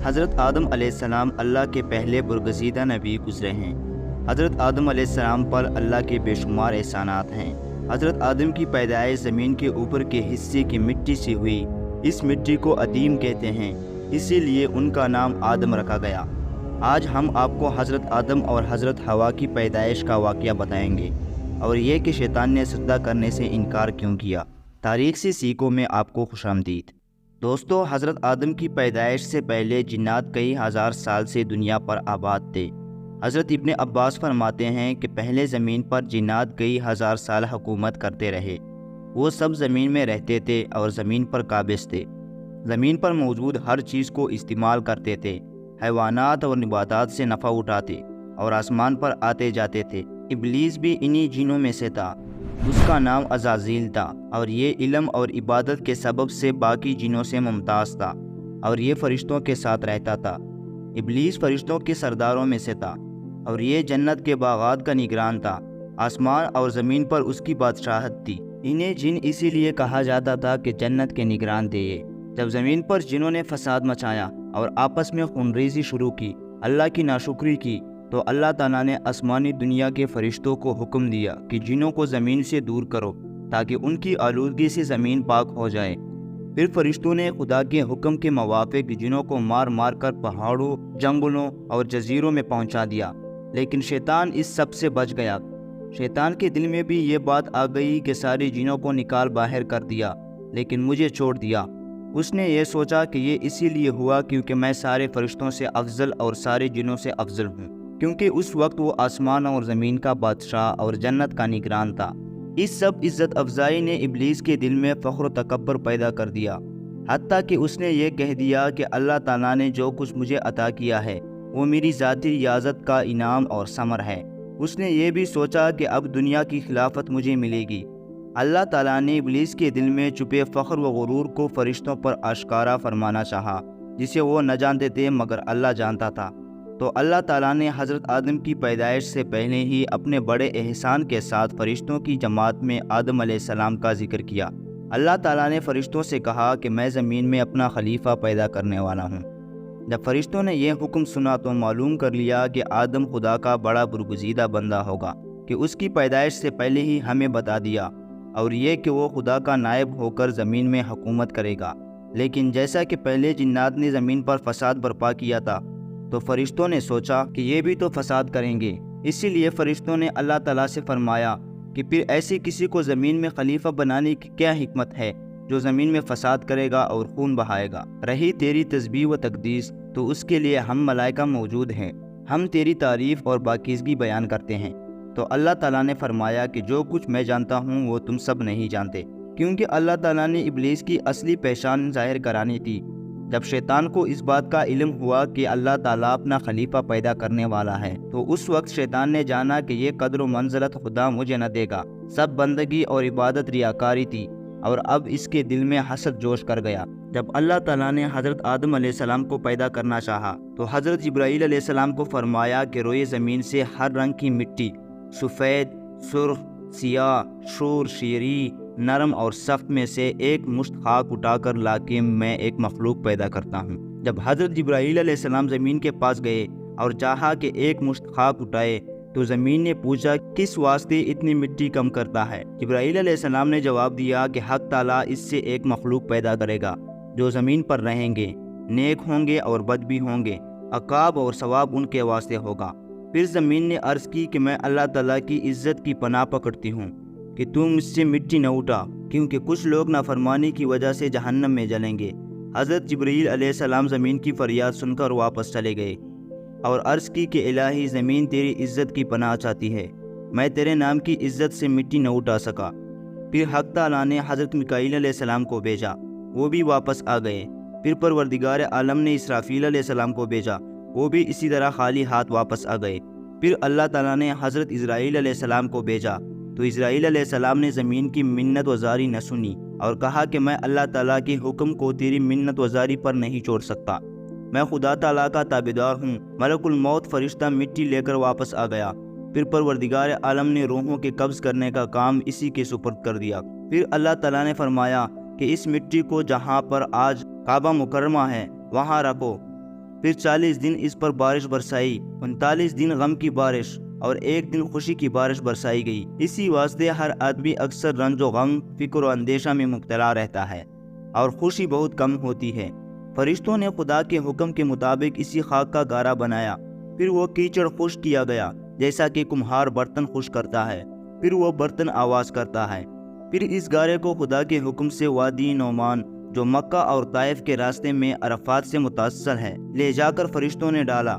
حضرت آدم علیہ السلام اللہ کے پہلے برگزیدہ نبی گزرے ہیں۔ حضرت آدم علیہ السلام پر اللہ کے بے شمار احسانات ہیں۔ حضرت آدم کی پیدائش زمین کے اوپر کے حصے کی مٹی سے ہوئی۔ اس مٹی کو ادیم کہتے ہیں، اسی لیے ان کا نام آدم رکھا گیا۔ آج ہم آپ کو حضرت آدم اور حضرت حوا کی پیدائش کا واقعہ بتائیں گے، اور یہ کہ شیطان نے سجدہ کرنے سے انکار کیوں کیا۔ تاریخ سے سیکھوں میں آپ کو خوش آمدید۔ دوستو، حضرت آدم کی پیدائش سے پہلے جنات کئی ہزار سال سے دنیا پر آباد تھے۔ حضرت ابن عباس فرماتے ہیں کہ پہلے زمین پر جنات کئی ہزار سال حکومت کرتے رہے۔ وہ سب زمین میں رہتے تھے اور زمین پر قابض تھے۔ زمین پر موجود ہر چیز کو استعمال کرتے تھے، حیوانات اور نباتات سے نفع اٹھاتے اور آسمان پر آتے جاتے تھے۔ ابلیس بھی انہی جنوں میں سے تھا۔ اس کا نام عزازیل تھا، اور یہ علم اور عبادت کے سبب سے باقی جنوں سے ممتاز تھا، اور یہ فرشتوں کے ساتھ رہتا تھا۔ ابلیس فرشتوں کے سرداروں میں سے تھا، اور یہ جنت کے باغات کا نگران تھا۔ آسمان اور زمین پر اس کی بادشاہت تھی۔ انہیں جن اسی لیے کہا جاتا تھا کہ جنت کے نگران تھے یہ۔ جب زمین پر جنوں نے فساد مچایا اور آپس میں خونریزی شروع کی، اللہ کی ناشکری کی، تو اللہ تعالیٰ نے آسمانی دنیا کے فرشتوں کو حکم دیا کہ جنوں کو زمین سے دور کرو تاکہ ان کی آلودگی سے زمین پاک ہو جائے۔ پھر فرشتوں نے خدا کے حکم کے موافق جنوں کو مار مار کر پہاڑوں، جنگلوں اور جزیروں میں پہنچا دیا، لیکن شیطان اس سب سے بچ گیا۔ شیطان کے دل میں بھی یہ بات آ گئی کہ سارے جنوں کو نکال باہر کر دیا، لیکن مجھے چھوڑ دیا۔ اس نے یہ سوچا کہ یہ اسی لیے ہوا کیونکہ میں سارے فرشتوں سے افضل اور سارے جنوں سے افضل ہوں، کیونکہ اس وقت وہ آسمان اور زمین کا بادشاہ اور جنت کا نگران تھا۔ اس سب عزت افزائی نے ابلیس کے دل میں فخر و تکبر پیدا کر دیا، حتیٰ کہ اس نے یہ کہہ دیا کہ اللہ تعالیٰ نے جو کچھ مجھے عطا کیا ہے وہ میری ذاتی ریاضت کا انعام اور ثمر ہے۔ اس نے یہ بھی سوچا کہ اب دنیا کی خلافت مجھے ملے گی۔ اللہ تعالیٰ نے ابلیس کے دل میں چھپے فخر و غرور کو فرشتوں پر آشکارا فرمانا چاہا، جسے وہ نہ جانتے تھے مگر اللہ جانتا تھا۔ تو اللہ تعالیٰ نے حضرت آدم کی پیدائش سے پہلے ہی اپنے بڑے احسان کے ساتھ فرشتوں کی جماعت میں آدم علیہ السلام کا ذکر کیا۔ اللہ تعالیٰ نے فرشتوں سے کہا کہ میں زمین میں اپنا خلیفہ پیدا کرنے والا ہوں۔ جب فرشتوں نے یہ حکم سنا تو معلوم کر لیا کہ آدم خدا کا بڑا برگزیدہ بندہ ہوگا، کہ اس کی پیدائش سے پہلے ہی ہمیں بتا دیا، اور یہ کہ وہ خدا کا نائب ہو کر زمین میں حکومت کرے گا۔ لیکن جیسا کہ پہلے جنات نے زمین پر فساد برپا کیا تھا، تو فرشتوں نے سوچا کہ یہ بھی تو فساد کریں گے۔ اسی لیے فرشتوں نے اللہ تعالیٰ سے فرمایا کہ پھر ایسے کسی کو زمین میں خلیفہ بنانے کی کیا حکمت ہے جو زمین میں فساد کرے گا اور خون بہائے گا؟ رہی تیری تسبیح و تقدیس تو اس کے لیے ہم ملائکہ موجود ہیں، ہم تیری تعریف اور پاکیزگی بیان کرتے ہیں۔ تو اللہ تعالیٰ نے فرمایا کہ جو کچھ میں جانتا ہوں وہ تم سب نہیں جانتے، کیونکہ اللہ تعالیٰ نے ابلیس کی اصلی پہچان ظاہر کرانی تھی۔ جب شیطان کو اس بات کا علم ہوا کہ اللہ تعالیٰ اپنا خلیفہ پیدا کرنے والا ہے، تو اس وقت شیطان نے جانا کہ یہ قدر و منزلت خدا مجھے نہ دے گا۔ سب بندگی اور عبادت ریاکاری تھی، اور اب اس کے دل میں حسد جوش کر گیا۔ جب اللہ تعالیٰ نے حضرت آدم علیہ السلام کو پیدا کرنا چاہا تو حضرت جبرائیل علیہ السلام کو فرمایا کہ روئے زمین سے ہر رنگ کی مٹی، سفید، سرخ، سیاہ، شور، شیریں، نرم اور سخت میں سے ایک مشت خاک اٹھا کر لا کے میں ایک مخلوق پیدا کرتا ہوں۔ جب حضرت جبرائیل علیہ السلام زمین کے پاس گئے اور چاہا کہ ایک مشت خاک اٹھائے تو زمین نے پوچھا کس واسطے اتنی مٹی کم کرتا ہے؟ جبرائیل علیہ السلام نے جواب دیا کہ حق تعالیٰ اس سے ایک مخلوق پیدا کرے گا جو زمین پر رہیں گے، نیک ہوں گے اور بد بھی ہوں گے، عقاب اور ثواب ان کے واسطے ہوگا۔ پھر زمین نے عرض کی کہ میں اللہ تعالیٰ کی عزت کی پناہ پکڑتی ہوں کہ تم مجھ سے مٹی نہ اٹھا، کیونکہ کچھ لوگ نافرمانی کی وجہ سے جہنم میں جلیں گے۔ حضرت جبرائیل علیہ السلام زمین کی فریاد سن کر واپس چلے گئے اور عرض کی کہ الہی، زمین تیری عزت کی پناہ چاہتی ہے، میں تیرے نام کی عزت سے مٹی نہ اٹھا سکا۔ پھر حق تعالیٰ نے حضرت میکائیل علیہ السلام کو بھیجا، وہ بھی واپس آ گئے۔ پھر پروردگار عالم نے اسرافیل علیہ السلام کو بھیجا، وہ بھی اسی طرح خالی ہاتھ واپس آ گئے۔ پھر اللہ تعالیٰ نے حضرت اسرائیل علیہ السلام کو بھیجا، تو اسرائیل علیہ السلام نے زمین کی منت وزاری نہ سنی اور کہا کہ میں اللہ تعالیٰ کے حکم کو تیری منت وزاری پر نہیں چھوڑ سکتا، میں خدا تعالیٰ کا تابعدار ہوں۔ ملک الموت فرشتہ مٹی لے کر واپس آ گیا۔ پھر پروردگار عالم نے روحوں کے قبض کرنے کا کام اسی کے سپرد کر دیا۔ پھر اللہ تعالیٰ نے فرمایا کہ اس مٹی کو جہاں پر آج کعبہ مکرمہ ہے وہاں رکھو۔ پھر 40 دن اس پر بارش برسائی، 39 دن غم کی بارش اور 1 دن خوشی کی بارش برسائی گئی۔ اسی واسطے ہر آدمی اکثر رنج و غم، فکر و اندیشہ میں مبتلا رہتا ہے اور خوشی بہت کم ہوتی ہے۔ فرشتوں نے خدا کے حکم کے مطابق اسی خاک کا گارا بنایا، پھر وہ کیچڑ خشک کیا گیا جیسا کہ کمہار برتن خشک کرتا ہے، پھر وہ برتن آواز کرتا ہے۔ پھر اس گارے کو خدا کے حکم سے وادی نعمان جو مکہ اور طائف کے راستے میں عرفات سے متصل ہے لے جا کر فرشتوں نے ڈالا۔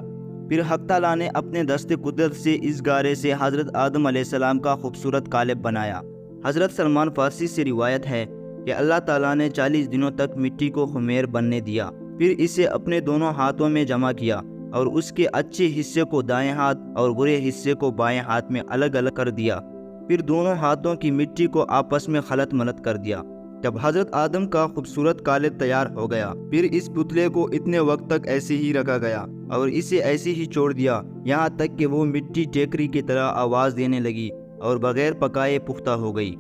پھر حق تعالیٰ نے اپنے دست قدرت سے اس گارے سے حضرت آدم علیہ السلام کا خوبصورت قالب بنایا۔ حضرت سلمان فارسی سے روایت ہے کہ اللہ تعالیٰ نے 40 دنوں تک مٹی کو خمیر بننے دیا، پھر اسے اپنے دونوں ہاتھوں میں جمع کیا اور اس کے اچھے حصے کو دائیں ہاتھ اور برے حصے کو بائیں ہاتھ میں الگ الگ کر دیا، پھر دونوں ہاتھوں کی مٹی کو آپس میں خلط ملط کر دیا۔ جب حضرت آدم کا خوبصورت قالب تیار ہو گیا، پھر اس پتلے کو اتنے وقت تک ایسے ہی رکھا گیا اور اسے ایسے ہی چھوڑ دیا یہاں تک کہ وہ مٹی ٹیکری کی طرح آواز دینے لگی اور بغیر پکائے پختہ ہو گئی۔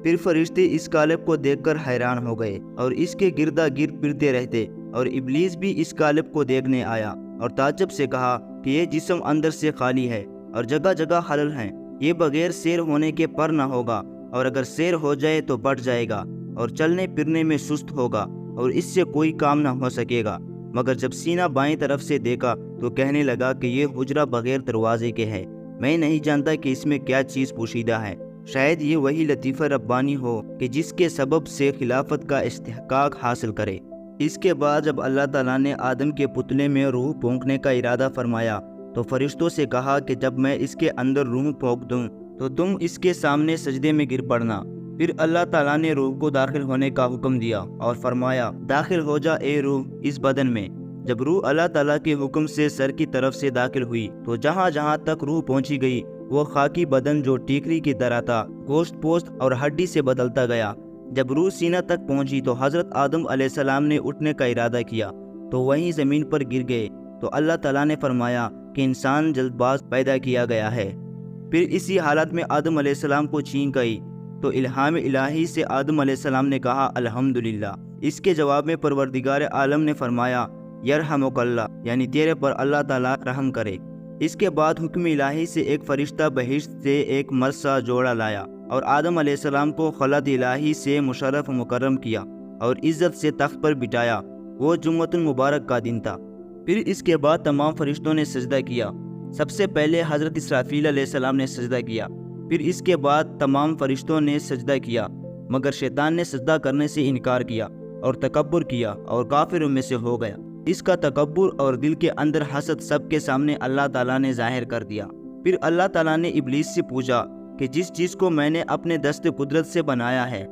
پھر فرشتے اس قالب کو دیکھ کر حیران ہو گئے اور اس کے گردا گرد پھرتے رہتے، اور ابلیس بھی اس قالب کو دیکھنے آیا اور تعجب سے کہا کہ یہ جسم اندر سے خالی ہے اور جگہ جگہ خلل ہیں، یہ بغیر سیر ہونے کے پر نہ ہوگا، اور اگر سیر ہو جائے تو بٹ جائے گا اور چلنے پھرنے میں سست ہوگا اور اس سے کوئی کام نہ ہو سکے گا۔ مگر جب سینہ بائیں طرف سے دیکھا تو کہنے لگا کہ یہ حجرہ بغیر دروازے کے ہے، میں نہیں جانتا کہ اس میں کیا چیز پوشیدہ ہے، شاید یہ وہی لطیفہ ربانی ہو کہ جس کے سبب سے خلافت کا استحقاق حاصل کرے۔ اس کے بعد جب اللہ تعالیٰ نے آدم کے پتلے میں روح پھونکنے کا ارادہ فرمایا تو فرشتوں سے کہا کہ جب میں اس کے اندر روح پھونک دوں تو تم اس کے سامنے سجدے میں گر پڑنا۔ پھر اللہ تعالیٰ نے روح کو داخل ہونے کا حکم دیا اور فرمایا داخل ہو جا اے روح اس بدن میں۔ جب روح اللہ تعالیٰ کے حکم سے سر کی طرف سے داخل ہوئی تو جہاں جہاں تک روح پہنچی گئی وہ خاکی بدن جو ٹیکری کی طرح تھا گوشت پوست اور ہڈی سے بدلتا گیا۔ جب روح سینہ تک پہنچی تو حضرت آدم علیہ السلام نے اٹھنے کا ارادہ کیا تو وہیں زمین پر گر گئے، تو اللہ تعالیٰ نے فرمایا کہ انسان جلد باز پیدا کیا گیا ہے۔ پھر اسی حالت میں آدم علیہ السلام کو چھینک گئی تو الہام الہی سے آدم علیہ السلام نے کہا الحمدللہ۔ اس کے جواب میں پروردگار عالم نے فرمایا یرحمک اللہ، یعنی تیرے پر اللہ تعالیٰ رحم کرے۔ اس کے بعد حکم الہی سے ایک فرشتہ بہشت سے ایک مرد سا جوڑا لایا اور آدم علیہ السلام کو خلعت الہی سے مشرف و مکرم کیا اور عزت سے تخت پر بٹھایا۔ وہ جمعۃ المبارک کا دن تھا۔ پھر اس کے بعد تمام فرشتوں نے سجدہ کیا۔ سب سے پہلے حضرت اسرافیل علیہ السلام نے سجدہ کیا، پھر اس کے بعد تمام فرشتوں نے سجدہ کیا، مگر شیطان نے سجدہ کرنے سے انکار کیا اور تکبر کیا اور کافروں میں سے ہو گیا۔ اس کا تکبر اور دل کے اندر حسد سب کے سامنے اللہ تعالیٰ نے ظاہر کر دیا۔ پھر اللہ تعالیٰ نے ابلیس سے پوچھا کہ جس چیز کو میں نے اپنے دست قدرت سے بنایا ہے،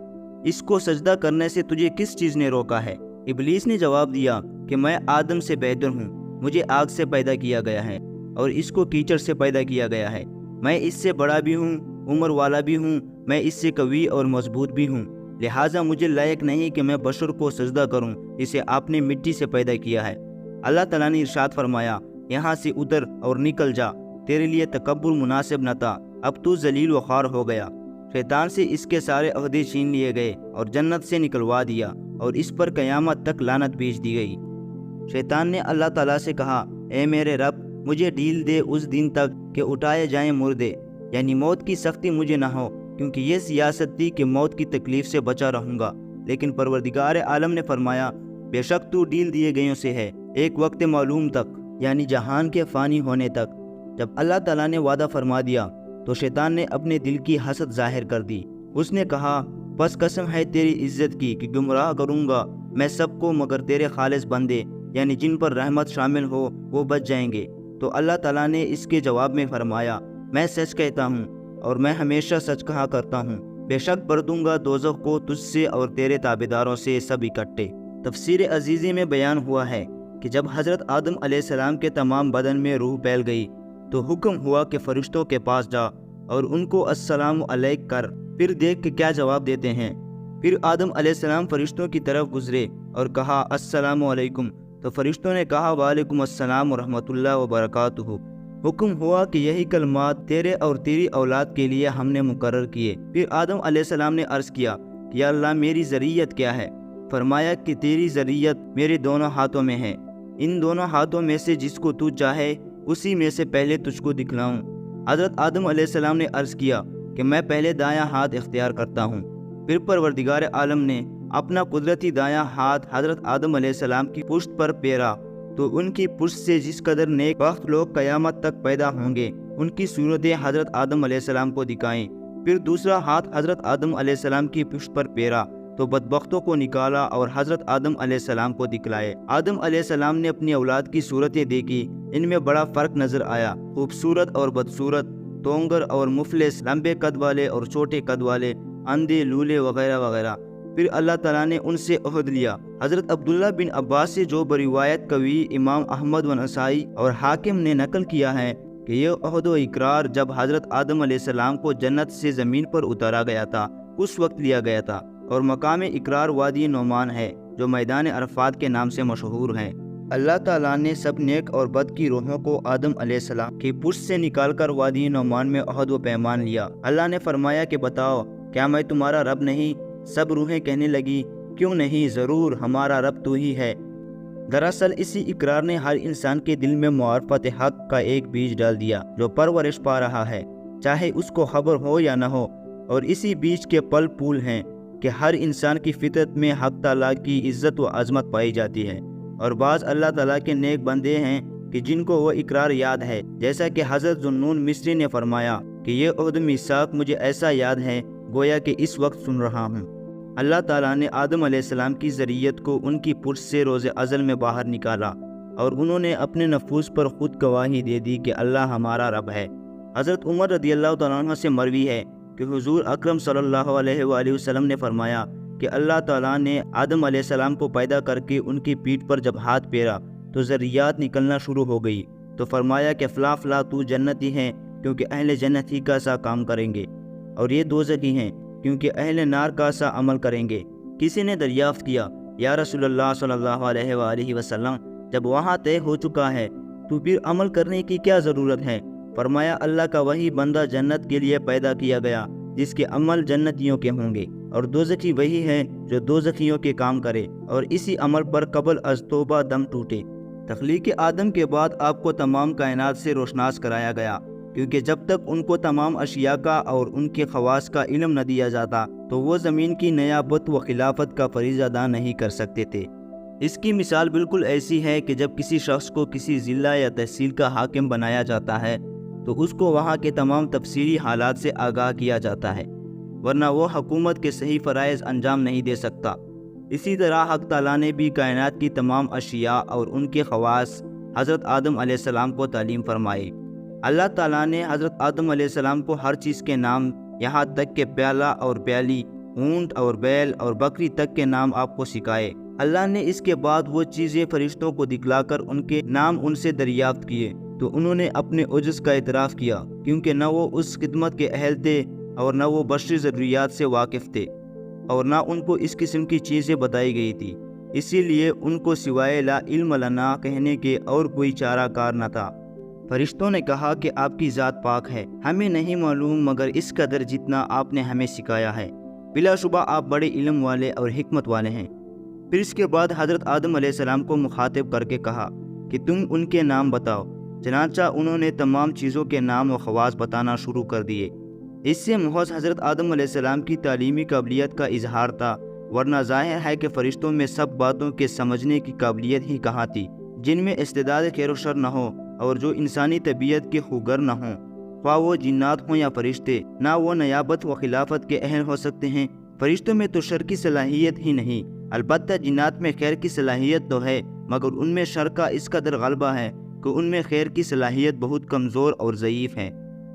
اس کو سجدہ کرنے سے تجھے کس چیز نے روکا ہے؟ ابلیس نے جواب دیا کہ میں آدم سے بہتر ہوں، مجھے آگ سے پیدا کیا گیا ہے اور اس کو کیچڑ سے پیدا کیا گیا ہے، میں اس سے بڑا بھی ہوں، عمر والا بھی ہوں، میں اس سے قوی اور مضبوط بھی ہوں، لہٰذا مجھے لائق نہیں کہ میں بشر کو سجدہ کروں جسے آپ نے مٹی سے پیدا کیا ہے۔ اللہ تعالیٰ نے ارشاد فرمایا یہاں سے اتر اور نکل جا، تیرے لیے تکبر مناسب نہ تھا، اب تو ذلیل و خوار ہو گیا۔ شیطان سے اس کے سارے عہدے چھین لیے گئے اور جنت سے نکلوا دیا اور اس پر قیامت تک لعنت بھیج دی گئی۔ شیطان نے اللہ تعالیٰ سے کہا اے میرے رب، مجھے ڈھیل دے اس دن تک کہ اٹھائے جائیں مردے، یعنی موت کی سختی مجھے نہ ہو، کیونکہ یہ سیاست تھی کہ موت کی تکلیف سے بچا رہوں گا۔ لیکن پروردگار عالم نے فرمایا بے شک تو ڈھیل دیے گئوں سے ہے، ایک وقت معلوم تک، یعنی جہان کے فانی ہونے تک۔ جب اللہ تعالیٰ نے وعدہ فرما دیا تو شیطان نے اپنے دل کی حسد ظاہر کر دی۔ اس نے کہا بس قسم ہے تیری عزت کی کہ گمراہ کروں گا میں سب کو مگر تیرے خالص بندے، یعنی جن پر رحمت شامل ہو وہ بچ جائیں گے۔ تو اللہ تعالیٰ نے اس کے جواب میں فرمایا میں سچ کہتا ہوں اور میں ہمیشہ سچ کہا کرتا ہوں، بے شک بھر دوں گا دوزخ کو تجھ سے اور تیرے تابعداروں سے سب اکٹھے۔ تفسیر عزیزی میں بیان ہوا ہے کہ جب حضرت آدم علیہ السلام کے تمام بدن میں روح پھیل گئی تو حکم ہوا کہ فرشتوں کے پاس جا اور ان کو السلام علیک کر، پھر دیکھ کہ کیا جواب دیتے ہیں۔ پھر آدم علیہ السلام فرشتوں کی طرف گزرے اور کہا السلام علیکم، تو فرشتوں نے کہا وعلیکم السلام ورحمۃ اللہ وبرکاتہ۔ حکم ہوا کہ یہی کلمات تیرے اور تیری اولاد کے لیے ہم نے مقرر کیے۔ پھر آدم علیہ السلام نے عرض کیا کہ یا اللہ میری ذریت کیا ہے؟ فرمایا کہ تیری ذریت میرے دونوں ہاتھوں میں ہے، ان دونوں ہاتھوں میں سے جس کو تو چاہے اسی میں سے پہلے تجھ کو دکھلاؤں؟ حضرت آدم علیہ السلام نے عرض کیا کہ میں پہلے دایاں ہاتھ اختیار کرتا ہوں۔ پھر پروردگار عالم نے اپنا قدرتی دایاں ہاتھ حضرت آدم علیہ السلام کی پشت پر پھیرا تو ان کی پشت سے جس قدر نیک بخت لوگ قیامت تک پیدا ہوں گے ان کی صورتیں حضرت آدم علیہ السلام کو دکھائیں۔ پھر دوسرا ہاتھ حضرت آدم علیہ السلام کی پشت پر پھیرا تو بدبختوں کو نکالا اور حضرت آدم علیہ السلام کو دکھلائے۔ آدم علیہ السلام نے اپنی اولاد کی صورتیں دیکھی، ان میں بڑا فرق نظر آیا، خوبصورت اور بدصورت، تونگر اور مفلس، لمبے قد والے اور چھوٹے قد والے، اندھے، لولے وغیرہ وغیرہ۔ پھر اللہ تعالیٰ نے ان سے عہد لیا۔ حضرت عبداللہ بن عباس سے جو بروایت قوی امام احمد و نسائی اور حاکم نے نقل کیا ہے کہ یہ عہد و اقرار جب حضرت آدم علیہ السلام کو جنت سے زمین پر اتارا گیا تھا اس وقت لیا گیا تھا، اور مقام اقرار وادی نعمان ہے جو میدان عرفات کے نام سے مشہور ہے۔ اللہ تعالیٰ نے سب نیک اور بد کی روحوں کو آدم علیہ السلام کی پشت سے نکال کر وادی نعمان میں عہد و پیمان لیا۔ اللہ نے فرمایا کہ بتاؤ کیا میں تمہارا رب نہیں؟ سب روحیں کہنے لگی کیوں نہیں، ضرور ہمارا رب تو ہی ہے۔ دراصل اسی اقرار نے ہر انسان کے دل میں معرفت حق کا ایک بیج ڈال دیا جو پرورش پا رہا ہے، چاہے اس کو خبر ہو یا نہ ہو، اور اسی بیج کے پھل پھول ہیں کہ ہر انسان کی فطرت میں حق تعالیٰ کی عزت و عظمت پائی جاتی ہے، اور بعض اللہ تعالیٰ کے نیک بندے ہیں کہ جن کو وہ اقرار یاد ہے، جیسا کہ حضرت ذوالنون مصری نے فرمایا کہ یہ عہد میثاق مجھے ایسا یاد ہے گویا کہ اس وقت سن رہا ہوں۔ اللہ تعالیٰ نے آدم علیہ السلام کی ذریت کو ان کی پشت سے روز ازل میں باہر نکالا، اور انہوں نے اپنے نفوس پر خود گواہی دے دی کہ اللہ ہمارا رب ہے۔ حضرت عمر رضی اللہ تعالیٰ عنہ سے مروی ہے کہ حضور اکرم صلی اللہ علیہ وآلہ وسلم نے فرمایا کہ اللہ تعالیٰ نے آدم علیہ السلام کو پیدا کر کے ان کی پیٹھ پر جب ہاتھ پھیرا تو ذریات نکلنا شروع ہو گئی، تو فرمایا کہ فلاں فلاں تو جنتی ہیں کیونکہ اہل جنت ہی کا سا کام کریں گے، اور یہ دوزخی ہیں کیونکہ اہل نار کا سا عمل کریں گے۔ کسی نے دریافت کیا یا رسول اللہ صلی اللہ علیہ وآلہ وسلم جب وہاں طے ہو چکا ہے تو پھر عمل کرنے کی کیا ضرورت ہے؟ فرمایا اللہ کا وہی بندہ جنت کے لیے پیدا کیا گیا جس کے عمل جنتیوں کے ہوں گے، اور دوزخی وہی ہے جو دوزخیوں کے کام کرے اور اسی عمل پر قبل از توبہ دم ٹوٹے۔ تخلیق آدم کے بعد آپ کو تمام کائنات سے روشناس کرایا گیا، کیونکہ جب تک ان کو تمام اشیاء کا اور ان کے خواص کا علم نہ دیا جاتا تو وہ زمین کی نیابت و خلافت کا فریضہ ادا نہیں کر سکتے تھے۔ اس کی مثال بالکل ایسی ہے کہ جب کسی شخص کو کسی ضلع یا تحصیل کا حاکم بنایا جاتا ہے تو اس کو وہاں کے تمام تفصیلی حالات سے آگاہ کیا جاتا ہے، ورنہ وہ حکومت کے صحیح فرائض انجام نہیں دے سکتا۔ اسی طرح حق تعالیٰ نے بھی کائنات کی تمام اشیاء اور ان کے خواص حضرت آدم علیہ السلام کو تعلیم فرمائی۔ اللہ تعالیٰ نے حضرت آدم علیہ السلام کو ہر چیز کے نام، یہاں تک کہ پیالہ اور پیالی، اونٹ اور بیل اور بکری تک کے نام آپ کو سکھائے۔ اللہ نے اس کے بعد وہ چیزیں فرشتوں کو دکھلا کر ان کے نام ان سے دریافت کیے تو انہوں نے اپنے عجز کا اعتراف کیا، کیونکہ نہ وہ اس خدمت کے اہل تھے اور نہ وہ بشری ضروریات سے واقف تھے، اور نہ ان کو اس قسم کی چیزیں بتائی گئی تھی، اسی لیے ان کو سوائے لا علم لنا کہنے کے اور کوئی چارہ کار نہ تھا۔ فرشتوں نے کہا کہ آپ کی ذات پاک ہے، ہمیں نہیں معلوم مگر اس قدر جتنا آپ نے ہمیں سکھایا ہے، بلا شبہ آپ بڑے علم والے اور حکمت والے ہیں۔ پھر اس کے بعد حضرت آدم علیہ السلام کو مخاطب کر کے کہا کہ تم ان کے نام بتاؤ، چنانچہ انہوں نے تمام چیزوں کے نام و خواص بتانا شروع کر دیے۔ اس سے محض حضرت آدم علیہ السلام کی تعلیمی قابلیت کا اظہار تھا، ورنہ ظاہر ہے کہ فرشتوں میں سب باتوں کے سمجھنے کی قابلیت ہی کہاں تھی، جن میں استعداد خیر و شر نہ ہو اور جو انسانی طبیعت کے خوگر نہ ہوں، خواہ وہ جنات ہوں یا فرشتے، نہ وہ نیابت و خلافت کے اہل ہو سکتے ہیں۔ فرشتوں میں تو شر کی صلاحیت ہی نہیں، البتہ جنات میں خیر کی صلاحیت تو ہے، مگر ان میں شر کا اس قدر غلبہ ہے کہ ان میں خیر کی صلاحیت بہت کمزور اور ضعیف ہے،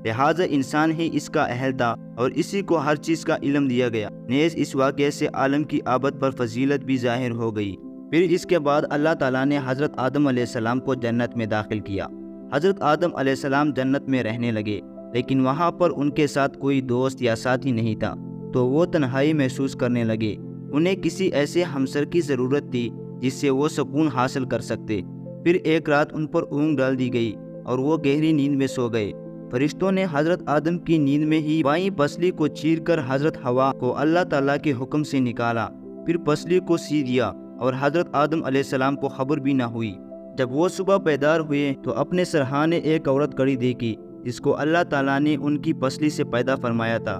لہٰذا انسان ہی اس کا اہل تھا اور اسی کو ہر چیز کا علم دیا گیا۔ نیز اس واقعے سے عالم کی آبد پر فضیلت بھی ظاہر ہو گئی۔ پھر اس کے بعد اللہ تعالیٰ نے حضرت آدم علیہ السلام کو جنت میں داخل کیا۔ حضرت آدم علیہ السلام جنت میں رہنے لگے، لیکن وہاں پر ان کے ساتھ کوئی دوست یا ساتھی نہیں تھا، تو وہ تنہائی محسوس کرنے لگے۔ انہیں کسی ایسے ہمسر کی ضرورت تھی جس سے وہ سکون حاصل کر سکتے۔ پھر ایک رات ان پر اونگ ڈال دی گئی اور وہ گہری نیند میں سو گئے۔ فرشتوں نے حضرت آدم کی نیند میں ہی بائیں پسلی کو چیر کر حضرت حوا کو اللہ تعالیٰ کے حکم سے نکالا، پھر پسلی کو سی دیا اور حضرت آدم علیہ السلام کو خبر بھی نہ ہوئی۔ جب وہ صبح بیدار ہوئے تو اپنے سرہانے ایک عورت کھڑی دیکھی جس کو اللہ تعالیٰ نے ان کی پسلی سے پیدا فرمایا تھا۔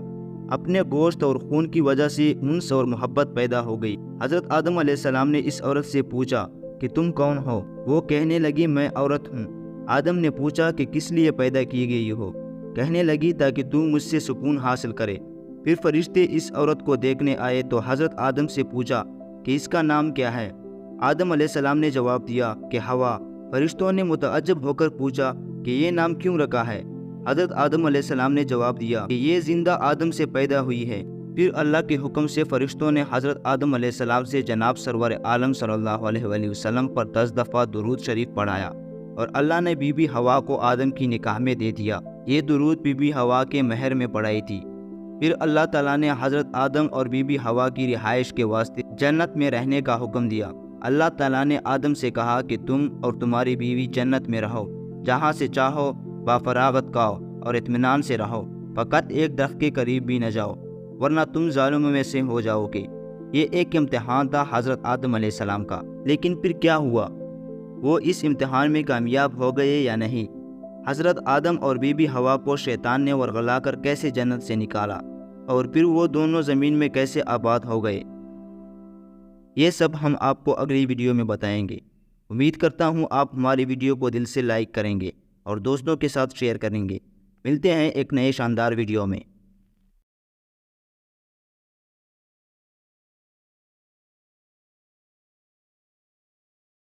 اپنے گوشت اور خون کی وجہ سے انس اور محبت پیدا ہو گئی۔ حضرت آدم علیہ السلام نے اس عورت سے پوچھا کہ تم کون ہو؟ وہ کہنے لگی میں عورت ہوں۔ آدم نے پوچھا کہ کس لیے پیدا کی گئی ہو؟ کہنے لگی تاکہ تو مجھ سے سکون حاصل کرے۔ پھر فرشتے اس عورت کو دیکھنے آئے تو حضرت آدم سے پوچھا کہ اس کا نام کیا ہے؟ آدم علیہ السلام نے جواب دیا کہ ہوا۔ فرشتوں نے متعجب ہو کر پوچھا کہ یہ نام کیوں رکھا ہے؟ حضرت آدم علیہ السلام نے جواب دیا کہ یہ زندہ آدم سے پیدا ہوئی ہے۔ پھر اللہ کے حکم سے فرشتوں نے حضرت آدم علیہ السلام سے جناب سرور عالم صلی اللہ علیہ وآلہ وسلم پر 10 دفعہ درود شریف پڑھایا، اور اللہ نے بی بی ہوا کو آدم کی نکاح میں دے دیا۔ یہ درود بی بی ہوا کے مہر میں پڑھائی تھی۔ پھر اللہ تعالیٰ نے حضرت آدم اور بی بی ہوا کی رہائش کے واسطے جنت میں رہنے کا حکم دیا۔ اللہ تعالیٰ نے آدم سے کہا کہ تم اور تمہاری بیوی جنت میں رہو، جہاں سے چاہو بافراغت کھاؤ اور اطمینان سے رہو، فقط ایک درخت کے قریب بھی نہ جاؤ ورنہ تم ظالموں میں سے ہو جاؤ گے۔ یہ ایک امتحان تھا حضرت آدم علیہ السلام کا، لیکن پھر کیا ہوا؟ وہ اس امتحان میں کامیاب ہو گئے یا نہیں؟ حضرت آدم اور بی بی ہوا کو شیطان نے ورغلا کر کیسے جنت سے نکالا، اور پھر وہ دونوں زمین میں کیسے آباد ہو گئے؟ یہ سب ہم آپ کو اگلی ویڈیو میں بتائیں گے۔ امید کرتا ہوں آپ ہماری ویڈیو کو دل سے لائک کریں گے اور دوستوں کے ساتھ شیئر کریں گے۔ ملتے ہیں ایک نئے شاندار ویڈیو میں۔